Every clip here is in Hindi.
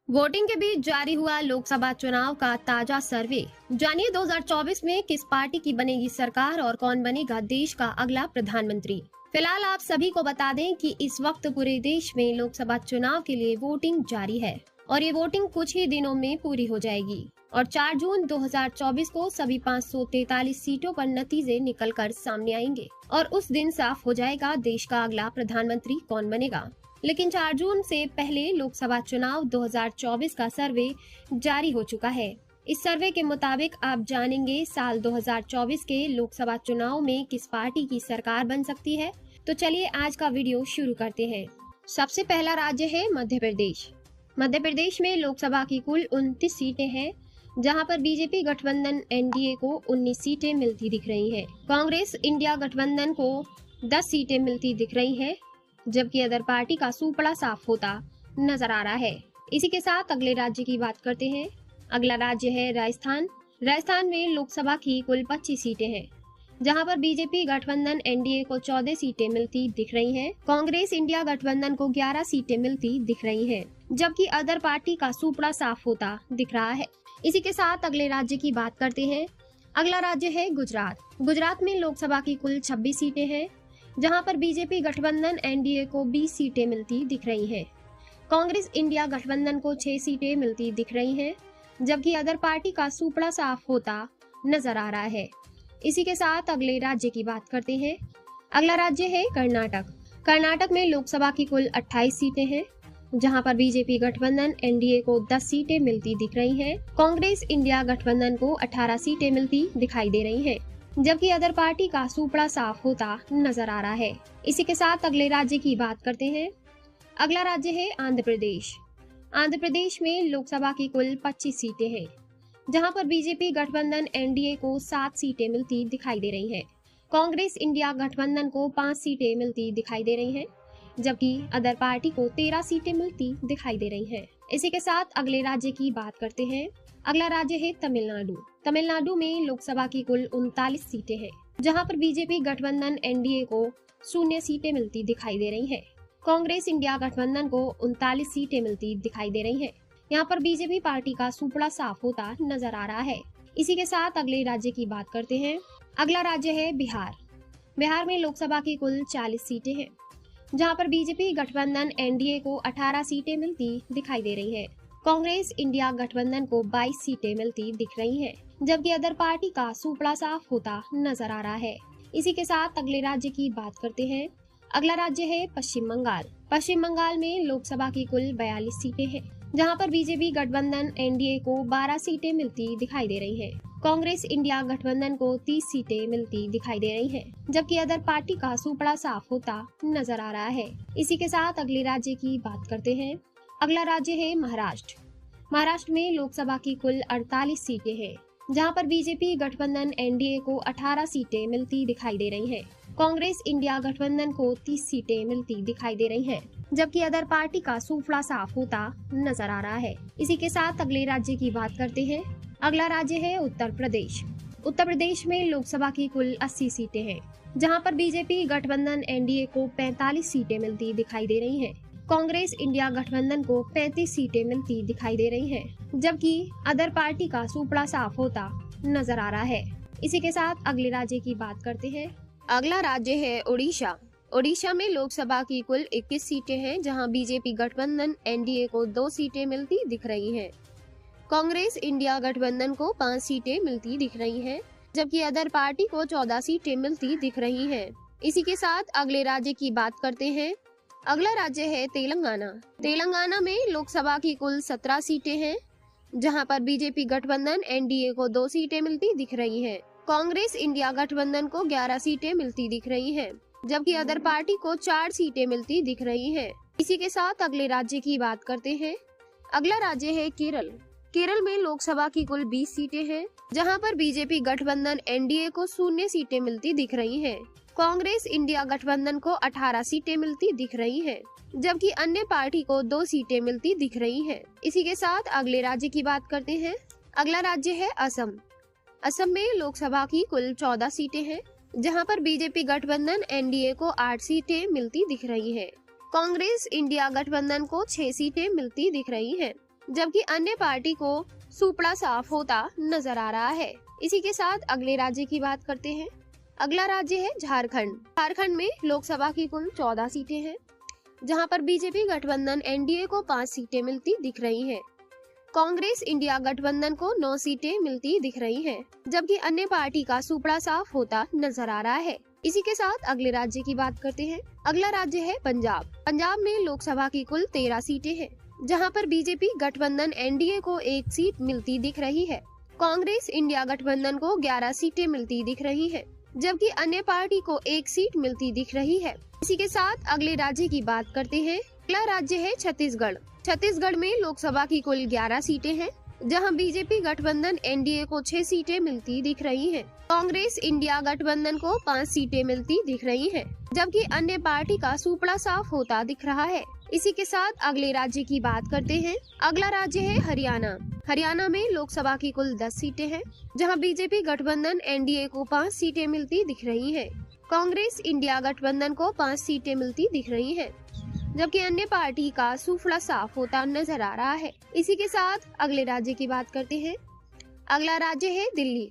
वोटिंग के बीच जारी हुआ लोकसभा चुनाव का ताजा सर्वे। जानिए 2024 में किस पार्टी की बनेगी सरकार और कौन बनेगा देश का अगला प्रधानमंत्री। फिलहाल आप सभी को बता दें कि इस वक्त पूरे देश में लोकसभा चुनाव के लिए वोटिंग जारी है और ये वोटिंग कुछ ही दिनों में पूरी हो जाएगी और 4 जून 2024 को सभी 543 सीटों पर नतीजे निकलकर सामने आएंगे और उस दिन साफ हो जाएगा देश का अगला प्रधानमंत्री कौन बनेगा। लेकिन 4 जून से पहले लोकसभा चुनाव 2024 का सर्वे जारी हो चुका है। इस सर्वे के मुताबिक आप जानेंगे साल 2024 के लोकसभा चुनाव में किस पार्टी की सरकार बन सकती है। तो चलिए आज का वीडियो शुरू करते हैं। सबसे पहला राज्य है मध्य प्रदेश। मध्य प्रदेश में लोकसभा की कुल 29 सीटें हैं, जहां पर बीजेपी गठबंधन एनडीए को 19 सीटें मिलती दिख रही हैं। कांग्रेस इंडिया गठबंधन को 10 सीटें मिलती दिख रही हैं, जबकि अदर पार्टी का सूपड़ा साफ होता नजर आ रहा है। इसी के साथ अगले राज्य की बात करते हैं। अगला राज्य है राजस्थान। राजस्थान में लोकसभा की कुल 25 सीटें हैं, जहां पर बीजेपी गठबंधन एनडीए को 14 सीटें मिलती दिख रही हैं। कांग्रेस इंडिया गठबंधन को 11 सीटें मिलती दिख रही हैं, जबकि अदर पार्टी का सूपड़ा साफ होता दिख रहा है। इसी के साथ अगले राज्य की बात करते हैं। अगला राज्य है गुजरात। गुजरात में लोकसभा की कुल 26 सीटें हैं, जहां पर बीजेपी गठबंधन एनडीए को 20 सीटें मिलती दिख रही हैं। कांग्रेस इंडिया गठबंधन को 6 सीटें मिलती दिख रही हैं, जबकि अदर पार्टी का सूपड़ा साफ होता नजर आ रहा है। इसी के साथ अगले राज्य की बात करते हैं। अगला राज्य है कर्नाटक। कर्नाटक में लोकसभा की कुल 28 सीटें हैं, जहां पर बीजेपी गठबंधन एनडीए को 10 सीटें मिलती दिख रही हैं। कांग्रेस इंडिया गठबंधन को 18 सीटें मिलती दिखाई दे रही हैं, जबकि अदर पार्टी का सूपड़ा साफ होता नजर आ रहा है। इसी के साथ अगले राज्य की बात करते हैं। अगला राज्य है आंध्र प्रदेश। आंध्र प्रदेश में लोकसभा की कुल 25 सीटें हैं, जहां पर बीजेपी गठबंधन एनडीए को 7 सीटें मिलती दिखाई दे रही हैं। कांग्रेस इंडिया गठबंधन को 5 सीटें मिलती दिखाई दे रही हैं, जबकि अदर पार्टी को 13 सीटें मिलती दिखाई दे रही हैं। इसी के साथ अगले राज्य की बात करते हैं। अगला राज्य है तमिलनाडु। तमिलनाडु में लोकसभा की कुल 39 सीटें हैं, जहां पर बीजेपी गठबंधन एनडीए को 0 सीटें मिलती दिखाई दे रही हैं। कांग्रेस इंडिया गठबंधन को 39 सीटें मिलती दिखाई दे रही हैं। यहाँ पर बीजेपी पार्टी का सूपड़ा साफ होता नजर आ रहा है। इसी के साथ अगले राज्य की बात करते हैं। अगला राज्य है बिहार। बिहार में लोकसभा की कुल 40 सीटें हैं, जहां पर बीजेपी गठबंधन एनडीए को 18 सीटें मिलती दिखाई दे रही है। कांग्रेस इंडिया गठबंधन को 22 सीटें मिलती दिख रही हैं, जबकि अदर पार्टी का सूपड़ा साफ होता नजर आ रहा है। इसी के साथ अगले राज्य की बात करते हैं। अगला राज्य है पश्चिम बंगाल। पश्चिम बंगाल में लोकसभा की कुल 42 सीटें हैं, जहां पर बीजेपी गठबंधन एनडीए को 12 सीटें मिलती दिखाई दे रही हैं। कांग्रेस इंडिया गठबंधन को 30 सीटें मिलती दिखाई दे रही हैं, जबकि अदर पार्टी का सूपड़ा साफ होता नजर आ रहा है। इसी के साथ अगले राज्य की बात करते हैं। अगला राज्य है महाराष्ट्र। महाराष्ट्र में लोकसभा की कुल 48 सीटें हैं, जहां पर बीजेपी गठबंधन एनडीए को 18 सीटें मिलती दिखाई दे रही हैं। कांग्रेस इंडिया गठबंधन को 30 सीटें मिलती दिखाई दे रही हैं, जबकि अदर पार्टी का सूपड़ा साफ होता नजर आ रहा है। इसी के साथ अगले राज्य की बात करते हैं। अगला राज्य है उत्तर प्रदेश। उत्तर प्रदेश में लोकसभा की कुल 80 सीटें हैं, जहां पर बीजेपी गठबंधन एनडीए को 45 सीटें मिलती दिखाई दे रही हैं। कांग्रेस इंडिया गठबंधन को 35 सीटें मिलती दिखाई दे रही हैं, जबकि अदर पार्टी का सूपड़ा साफ होता नजर आ रहा है। इसी के साथ अगले राज्य की बात करते हैं। अगला राज्य है उड़ीसा। उड़ीसा में लोकसभा की कुल 21 सीटें हैं, जहां बीजेपी गठबंधन एनडीए को 2 सीटें मिलती दिख रही हैं। कांग्रेस इंडिया गठबंधन को 5 सीटें मिलती दिख रही हैं, जबकि अदर पार्टी को 14 सीटें मिलती दिख रही हैं। इसी के साथ अगले राज्य की बात करते हैं। अगला राज्य है तेलंगाना। तेलंगाना में लोकसभा की कुल 17 सीटें हैं, जहां पर बीजेपी गठबंधन एनडीए को 2 सीटें मिलती दिख रही हैं। कांग्रेस इंडिया गठबंधन को 11 सीटें मिलती दिख रही हैं, जबकि अदर पार्टी को 4 सीटें मिलती दिख रही हैं। इसी के साथ अगले राज्य की बात करते हैं। अगला राज्य है केरल। केरल में लोकसभा की कुल 20 सीटें हैं, जहां पर बीजेपी गठबंधन एनडीए को 0 सीटें मिलती दिख रही हैं। कांग्रेस इंडिया गठबंधन को 18 सीटें मिलती दिख रही हैं, जबकि अन्य पार्टी को 2 सीटें मिलती दिख रही हैं। इसी के साथ अगले राज्य की बात करते हैं। अगला राज्य है असम। असम में लोकसभा की कुल 14 सीटें हैं, जहां पर बीजेपी गठबंधन एनडीए को 8 सीटें मिलती दिख रही हैं। कांग्रेस इंडिया गठबंधन को 6 सीटें मिलती दिख रही हैं, जबकि अन्य पार्टी को सुपड़ा साफ होता नजर आ रहा है। इसी के साथ अगले राज्य की बात करते हैं। अगला राज्य है झारखंड। झारखंड में लोकसभा की कुल 14 सीटें हैं, जहां पर बीजेपी गठबंधन एनडीए को 5 सीटें मिलती दिख रही हैं। कांग्रेस इंडिया गठबंधन को 9 सीटें मिलती दिख रही हैं, जबकि अन्य पार्टी का सुपड़ा साफ होता नजर आ रहा है। इसी के साथ अगले राज्य की बात करते हैं। अगला राज्य है पंजाब। पंजाब में लोकसभा की कुल 13 सीटें हैं, जहां पर बीजेपी गठबंधन एनडीए को 1 सीट मिलती दिख रही है। कांग्रेस इंडिया गठबंधन को 11 सीटें मिलती दिख रही है, जबकि अन्य पार्टी को 1 सीट मिलती दिख रही है। इसी के साथ अगले राज्य की बात करते हैं। अगला राज्य है छत्तीसगढ़। छत्तीसगढ़ में लोकसभा की कुल 11 सीटें हैं, जहां बीजेपी गठबंधन एनडीए को 6 सीटें मिलती दिख रही हैं। कांग्रेस इंडिया गठबंधन को 5 सीटें मिलती दिख रही हैं, जबकि अन्य पार्टी का सुपड़ा साफ होता दिख रहा है। इसी के साथ अगले राज्य की बात करते हैं। अगला राज्य है हरियाणा। हरियाणा में लोकसभा की कुल 10 सीटें हैं, जहां बीजेपी गठबंधन एनडीए को 5 सीटें मिलती दिख रही हैं। कांग्रेस इंडिया गठबंधन को 5 सीटें मिलती दिख रही हैं, जबकि अन्य पार्टी का सुपड़ा साफ होता नजर आ रहा है। इसी के साथ अगले राज्य की बात करते हैं। अगला राज्य है दिल्ली।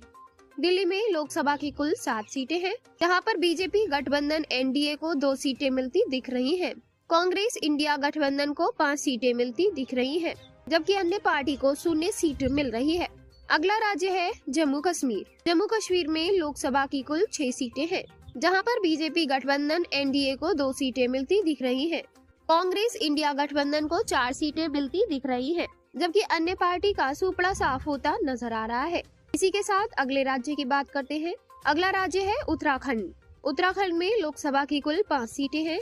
दिल्ली में लोकसभा की कुल 7 सीटें हैं, जहां पर बीजेपी गठबंधन एनडीए को 2 सीटें मिलती दिख रही हैं। कांग्रेस इंडिया गठबंधन को 5 सीटें मिलती दिख रही हैं, जबकि अन्य पार्टी को 0 सीट मिल रही है। अगला राज्य है जम्मू कश्मीर। जम्मू कश्मीर में लोकसभा की कुल 6 सीटें हैं, जहां पर बीजेपी गठबंधन एनडीए को 2 सीटें मिलती दिख रही हैं। कांग्रेस इंडिया गठबंधन को 4 सीटें मिलती दिख रही हैं, जबकि अन्य पार्टी का सुपड़ा साफ होता नजर आ रहा है। इसी के साथ अगले राज्य की बात करते हैं। अगला राज्य है उत्तराखंड। उत्तराखंड में लोकसभा की कुल 5 सीटें हैं,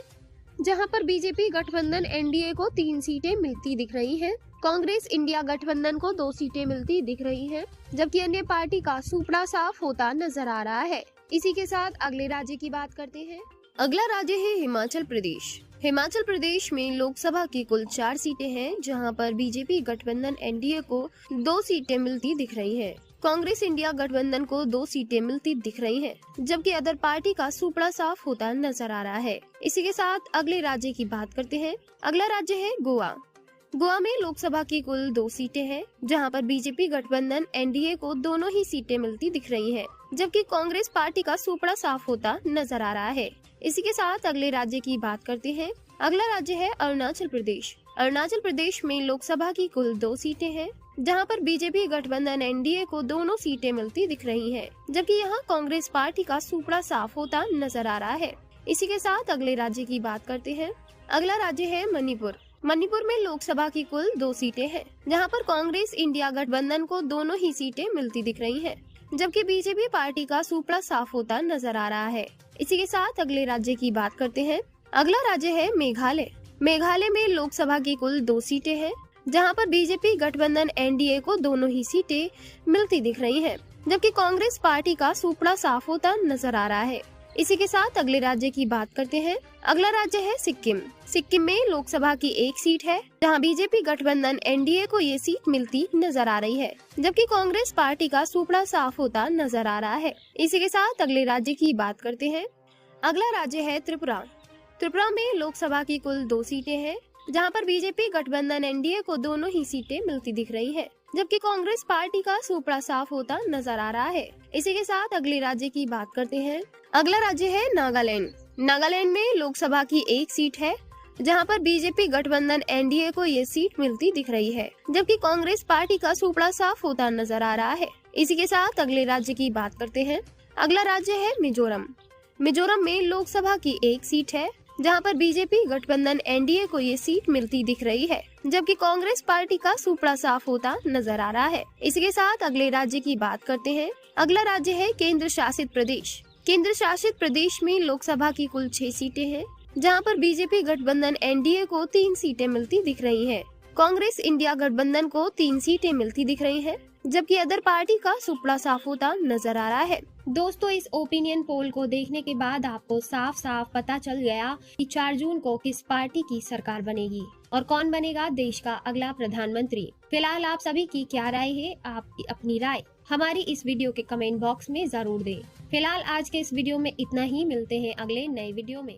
जहां पर बीजेपी गठबंधन एनडीए को 3 सीटें मिलती दिख रही हैं। कांग्रेस इंडिया गठबंधन को 2 सीटें मिलती दिख रही हैं, जबकि अन्य पार्टी का सुपड़ा साफ होता नजर आ रहा है। इसी के साथ अगले राज्य की बात करते हैं। अगला राज्य है हिमाचल प्रदेश। हिमाचल प्रदेश में लोकसभा की कुल 4 सीटें हैं, जहां पर बीजेपी गठबंधन एनडीए को 2 सीटें मिलती दिख रही हैं। कांग्रेस इंडिया गठबंधन को 2 सीटें मिलती दिख रही हैं, जबकि अदर पार्टी का सुपड़ा साफ होता नजर आ रहा है। इसी के साथ अगले राज्य की बात करते हैं। अगला राज्य है गोवा। गोवा में लोकसभा की कुल 2 सीटें हैं, जहां पर बीजेपी गठबंधन एनडीए को दोनों ही सीटें मिलती दिख रही हैं, जबकि कांग्रेस पार्टी का सुपड़ा साफ होता नजर आ रहा है। इसी के साथ अगले राज्य की बात करते हैं। अगला राज्य है अरुणाचल प्रदेश। अरुणाचल प्रदेश में लोकसभा की कुल 2 सीटें हैं, जहां पर बीजेपी गठबंधन एनडीए को दोनों सीटें मिलती दिख रही हैं, जबकि यहां कांग्रेस पार्टी का सुपड़ा साफ होता नजर आ रहा है। इसी के साथ अगले राज्य की बात करते हैं। अगला राज्य है मणिपुर। मणिपुर में लोकसभा की कुल 2 सीटें हैं, जहां पर कांग्रेस इंडिया गठबंधन को दोनों ही सीटें मिलती दिख रही हैं, जबकि बीजेपी पार्टी का सुपड़ा साफ होता नजर आ रहा है। इसी के साथ अगले राज्य की बात करते हैं। अगला राज्य है मेघालय। मेघालय में लोकसभा की कुल 2 सीटें हैं, जहां पर बीजेपी गठबंधन एनडीए को दोनों ही सीटें मिलती दिख रही हैं, जबकि कांग्रेस पार्टी का सुपड़ा साफ होता नजर आ रहा है। इसी के साथ अगले राज्य की बात करते हैं। अगला राज्य है सिक्किम। सिक्किम में लोकसभा की 1 सीट है, जहां बीजेपी गठबंधन एनडीए को ये सीट मिलती नजर आ रही है, जबकि कांग्रेस पार्टी का सुपड़ा साफ होता नजर आ रहा है। इसी के साथ अगले राज्य की बात करते हैं। अगला राज्य है त्रिपुरा। त्रिपुरा में लोकसभा की कुल 2 सीटें हैं, जहां पर बीजेपी गठबंधन एनडीए को दोनों ही सीटें मिलती दिख रही हैं, जबकि कांग्रेस पार्टी का सुपड़ा साफ होता नजर आ रहा है। इसी के साथ अगले राज्य की बात करते हैं। अगला राज्य है नागालैंड। नागालैंड में लोकसभा की 1 सीट है, जहां पर बीजेपी गठबंधन एनडीए को ये सीट मिलती दिख रही है, जबकि कांग्रेस पार्टी का सुपड़ा साफ होता नजर आ रहा है। इसी के साथ अगले राज्य की बात करते हैं। अगला राज्य है मिजोरम। मिजोरम में लोकसभा की 1 सीट है, जहां पर बीजेपी गठबंधन एनडीए को ये सीट मिलती दिख रही है, जबकि कांग्रेस पार्टी का सुपड़ा साफ होता नजर आ रहा है। इसी के साथ अगले राज्य की बात करते हैं। अगला राज्य है केंद्र शासित प्रदेश। केंद्र शासित प्रदेश में लोकसभा की कुल 6 सीटें हैं, जहां पर बीजेपी गठबंधन एनडीए को 3 सीटें मिलती दिख रही हैं। कांग्रेस इंडिया गठबंधन को 3 सीटें मिलती दिख रही हैं, जबकि अदर पार्टी का सुपड़ा साफ होता नजर आ रहा है। दोस्तों, इस ओपिनियन पोल को देखने के बाद आपको साफ साफ पता चल गया कि 4 जून को किस पार्टी की सरकार बनेगी और कौन बनेगा देश का अगला प्रधानमंत्री। फिलहाल आप सभी की क्या राय है? आप अपनी राय हमारी इस वीडियो के कमेंट बॉक्स में जरूर दें। फिलहाल आज के इस वीडियो में इतना ही। मिलते हैं अगले नए वीडियो में।